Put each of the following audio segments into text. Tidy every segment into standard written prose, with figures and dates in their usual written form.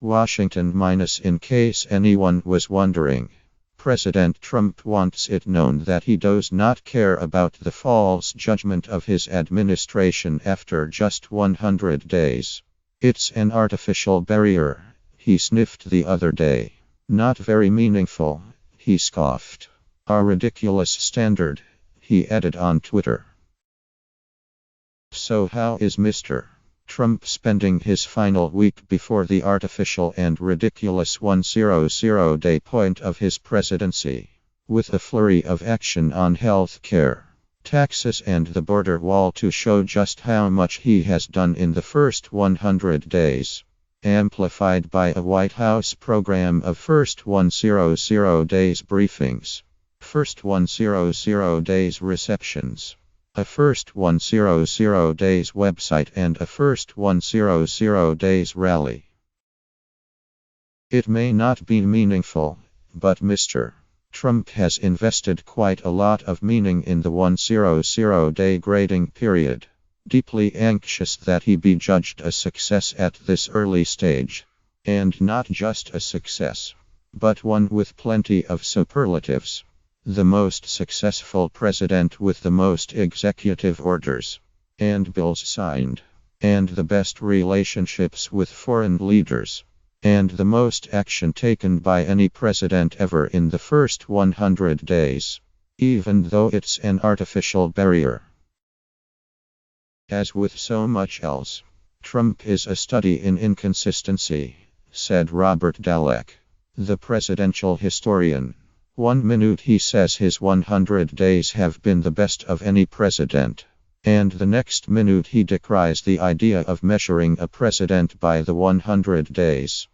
Washington minus in case anyone was wondering. President Trump wants it known that he does not care about the false judgment of his administration after just 100 days. It's an artificial barrier, he sniffed the other day. Not very meaningful, he scoffed. A ridiculous standard, he added on Twitter. So how is Mr. Trump spending his final week before the artificial and ridiculous 100-day point of his presidency? With a flurry of action on health care, taxes and the border wall to show just how much he has done in the first 100 days. Amplified by a White House program of first 100 days briefings, first 100 days receptions, a first 100 days website and a first 100 days rally. It may not be meaningful, but Mr. Trump has invested quite a lot of meaning in the 100-day grading period. Deeply anxious that he be judged a success at this early stage. And not just a success, but one with plenty of superlatives. The most successful president with the most executive orders and bills signed, and the best relationships with foreign leaders, and the most action taken by any president ever in the first 100 days, even though it's an artificial barrier. As with so much else, Trump is a study in inconsistency, said Robert Dallek, the presidential historian. 1 minute he says his 100 days have been the best of any president, and the next minute he decries the idea of measuring a president by the 100 days.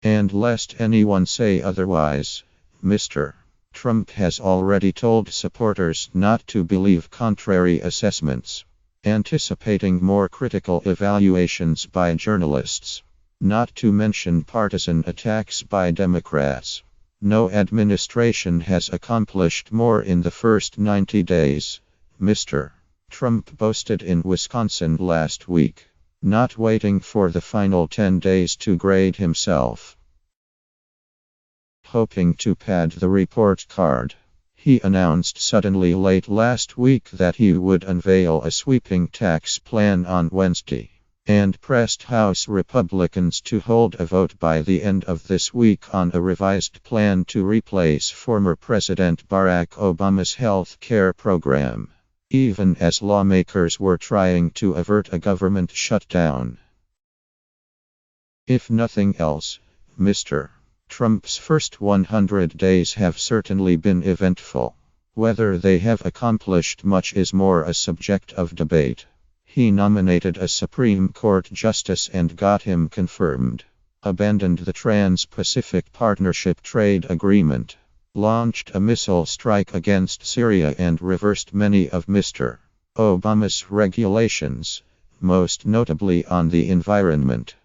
And lest anyone say otherwise, Mr. Trump has already told supporters not to believe contrary assessments, anticipating more critical evaluations by journalists, not to mention partisan attacks by Democrats. No administration has accomplished more in the first 90 days, Mr. Trump boasted in Wisconsin last week, not waiting for the final 10 days to grade himself. Hoping to pad the report card, he announced suddenly late last week that he would unveil a sweeping tax plan on Wednesday, and pressed House Republicans to hold a vote by the end of this week on a revised plan to replace former President Barack Obama's health care program, even as lawmakers were trying to avert a government shutdown. If nothing else, Mr. Trump's first 100 days have certainly been eventful. Whether they have accomplished much is more a subject of debate. He nominated a Supreme Court justice and got him confirmed, abandoned the Trans-Pacific Partnership Trade Agreement, launched a missile strike against Syria and reversed many of Mr. Obama's regulations, most notably on the environment.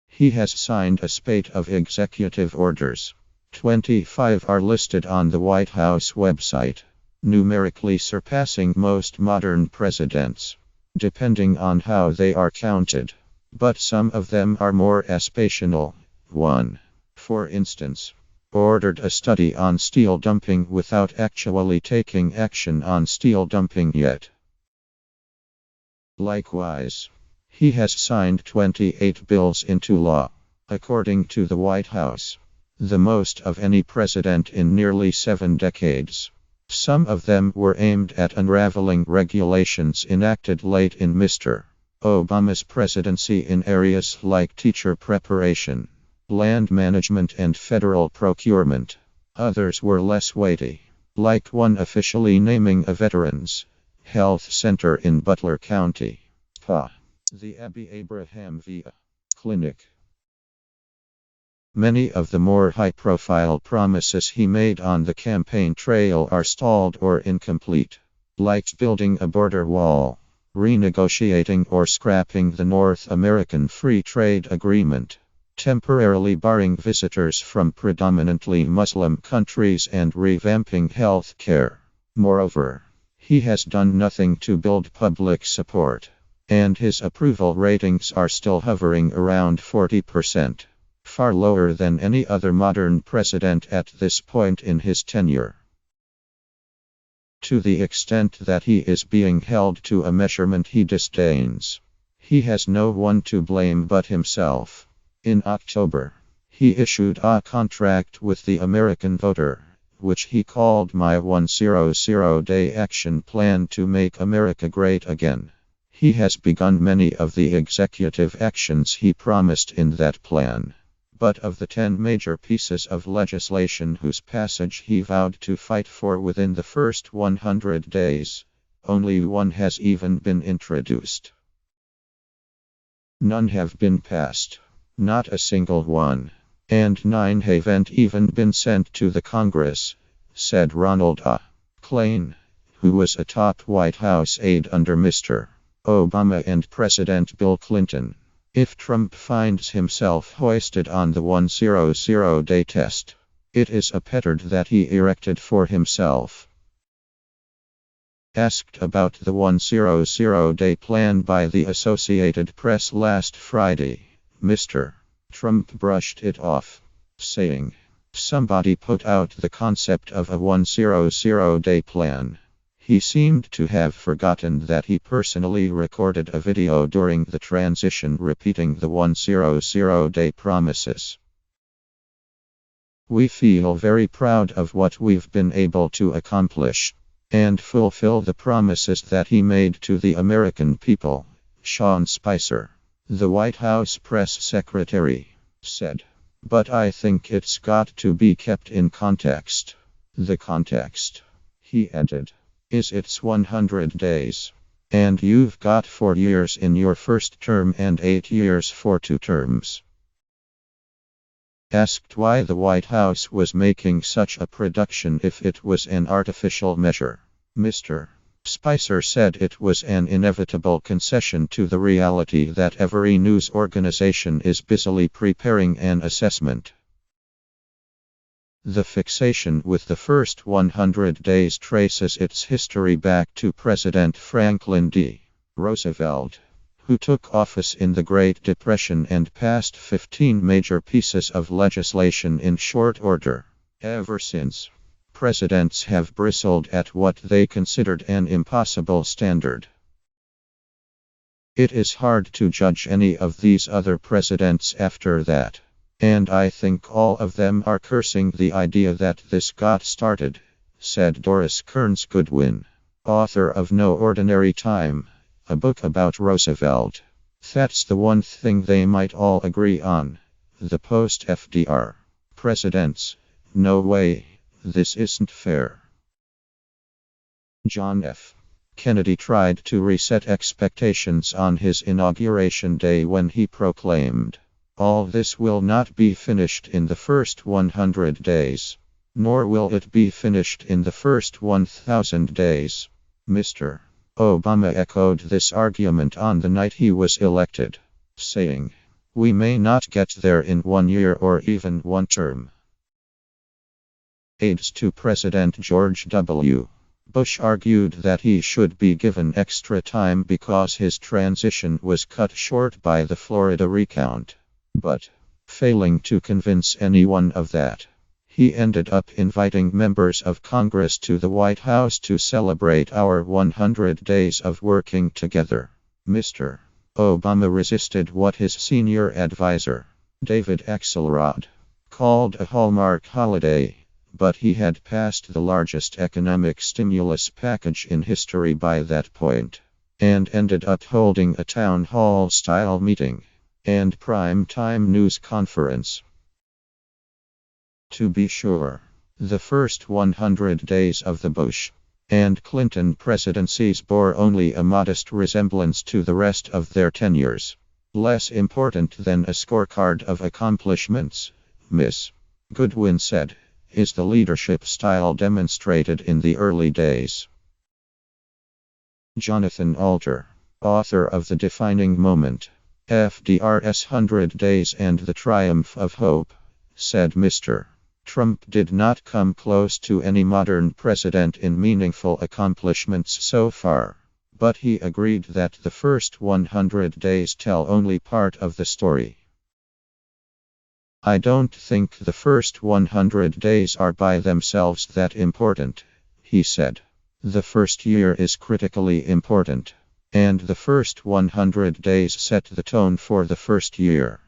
He has signed a spate of executive orders. 25 are listed on the White House website, numerically surpassing most modern presidents, depending on how they are counted. But some of them are more aspirational. 1. For instance, ordered a study on steel dumping without actually taking action on steel dumping yet. Likewise, he has signed 28 bills into law, according to the White House, the most of any president in nearly 7 decades. Some of them were aimed at unraveling regulations enacted late in Mr. Obama's presidency in areas like teacher preparation, land management, and federal procurement. Others were less weighty, like one officially naming a veterans' health center in Butler County. The Abby Abraham Via Clinic. Many of the more high-profile promises he made on the campaign trail are stalled or incomplete, like building a border wall, renegotiating or scrapping the North American Free Trade Agreement, temporarily barring visitors from predominantly Muslim countries, and revamping health care. Moreover, he has done nothing to build public support, and his approval ratings are still hovering around 40%, far lower than any other modern president at this point in his tenure. To the extent that he is being held to a measurement he disdains, he has no one to blame but himself. In October, he issued a contract with the American voter, which he called My 100-Day Action Plan to Make America Great Again. He has begun many of the executive actions he promised in that plan. But of the 10 major pieces of legislation whose passage he vowed to fight for within the first 100 days, only one has even been introduced. None have been passed. Not a single one. And 9 haven't even been sent to the Congress, said Ronald A. Klain, who was a top White House aide under Mr. Obama and President Bill Clinton. If Trump finds himself hoisted on the 100-day test, it is a petard that he erected for himself. Asked about the 100-day plan by the Associated Press last Friday, Mr. Trump brushed it off, saying, "Somebody put out the concept of a 100-day plan." He seemed to have forgotten that he personally recorded a video during the transition repeating the 100-day promises. "We feel very proud of what we've been able to accomplish and fulfill the promises that he made to the American people," Sean Spicer, the White House press secretary, said. "But I think it's got to be kept in context. The context," he added, "is it's 100 days. And you've got 4 years in your first term and 8 years for 2 terms." Asked why the White House was making such a production if it was an artificial measure, Mr. Spicer said it was an inevitable concession to the reality that every news organization is busily preparing an assessment. The fixation with the first 100 days traces its history back to President Franklin D. Roosevelt, who took office in the Great Depression and passed 15 major pieces of legislation in short order. Ever since, presidents have bristled at what they considered an impossible standard. It is hard to judge any of these other presidents after that. And I think all of them are cursing the idea that this got started, said Doris Kearns Goodwin, author of No Ordinary Time, a book about Roosevelt. That's the one thing they might all agree on. The post-FDR presidents. No way, this isn't fair. John F. Kennedy tried to reset expectations on his inauguration day when he proclaimed, "All this will not be finished in the first 100 days, nor will it be finished in the first 1,000 days." Mr. Obama echoed this argument on the night he was elected, saying, "We may not get there in 1 year or even 1 term." Aides to President George W. Bush argued that he should be given extra time because his transition was cut short by the Florida recount. But, failing to convince anyone of that, he ended up inviting members of Congress to the White House to celebrate our 100 days of working together. Mr. Obama resisted what his senior advisor, David Axelrod, called a Hallmark holiday, but he had passed the largest economic stimulus package in history by that point, and ended up holding a town hall-style meeting and prime-time news conference. To be sure, the first 100 days of the Bush and Clinton presidencies bore only a modest resemblance to the rest of their tenures. Less important than a scorecard of accomplishments, Ms. Goodwin said, is the leadership style demonstrated in the early days. Jonathan Alter, author of The Defining Moment, FDR's 100 Days and the Triumph of Hope, said Mr. Trump did not come close to any modern president in meaningful accomplishments so far, but he agreed that the first 100 days tell only part of the story. I don't think the first 100 days are by themselves that important, he said. The first year is critically important. And the first 100 days set the tone for the first year.